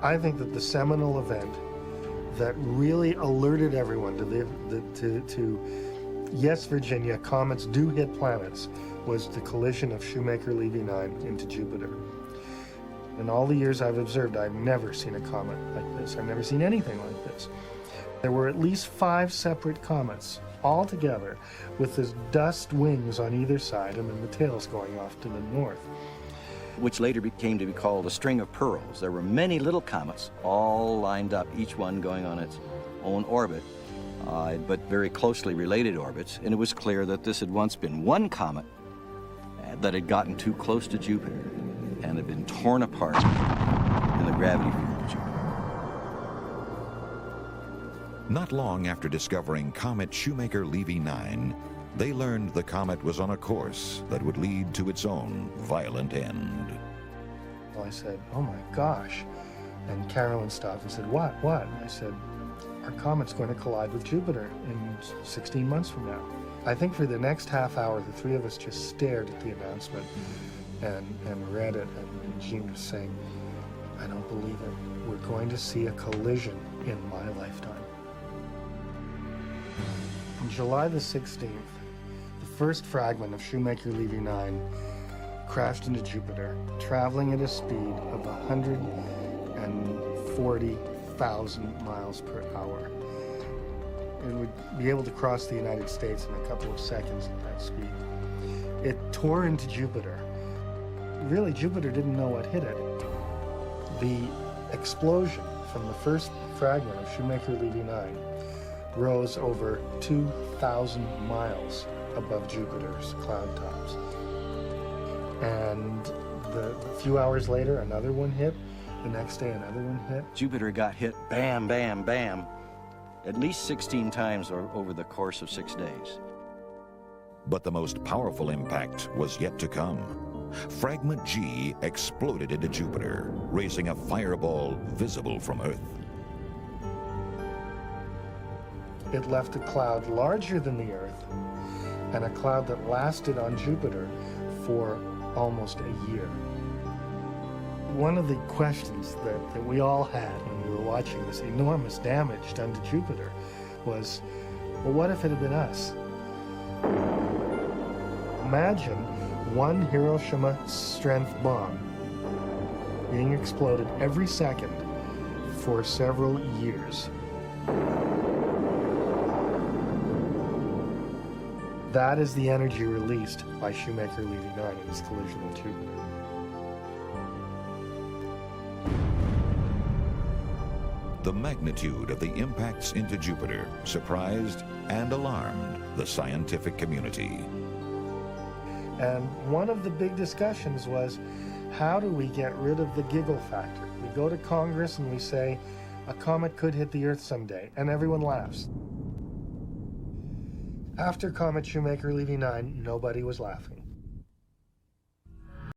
I think that the seminal event that really alerted everyone to yes, Virginia, comets do hit planets, was the collision of Shoemaker-Levy 9 into Jupiter. In all the years I've observed, I've never seen a comet like this. I've never seen anything like this. There were at least 5 separate comets all together with this dust wings on either side and then the tails going off to the north. Which later came to be called a string of pearls. There were many little comets all lined up, each one going on its own orbit, but very closely related orbits, and it was clear that this had once been one comet that had gotten too close to Jupiter and had been torn apart in the gravity field of Jupiter. Not long after discovering Comet Shoemaker-Levy 9, they learned the comet was on a course that would lead to its own violent end. Well, I said, oh my gosh. And Carolyn stopped and said, what? And I said, our comet's going to collide with Jupiter in 16 months from now. I think for the next half hour, the three of us just stared at the announcement and read it. And Jean was saying, I don't believe it. We're going to see a collision in my lifetime. On July the 16th, the first fragment of Shoemaker-Levy 9 crashed into Jupiter, traveling at a speed of 140,000 miles per hour. It would be able to cross the United States in a couple of seconds at that speed. It tore into Jupiter. Really, Jupiter didn't know what hit it. The explosion from the first fragment of Shoemaker-Levy 9 rose over 2,000 miles above Jupiter's cloud tops. And a few hours later, another one hit. The next day, another one hit. Jupiter got hit, bam, bam, bam, at least 16 times over the course of 6 days. But the most powerful impact was yet to come. Fragment G exploded into Jupiter, raising a fireball visible from Earth. It left a cloud larger than the Earth, and a cloud that lasted on Jupiter for almost a year. One of the questions that we all had when we were watching this enormous damage done to Jupiter was, well, what if it had been us? Imagine one Hiroshima strength bomb being exploded every second for several years. That is the energy released by Shoemaker-Levy 9 in its collision with Jupiter. The magnitude of the impacts into Jupiter surprised and alarmed the scientific community. And one of the big discussions was, how do we get rid of the giggle factor? We go to Congress and we say, a comet could hit the Earth someday, and everyone laughs. After Comet Shoemaker-Levy 9, nobody was laughing.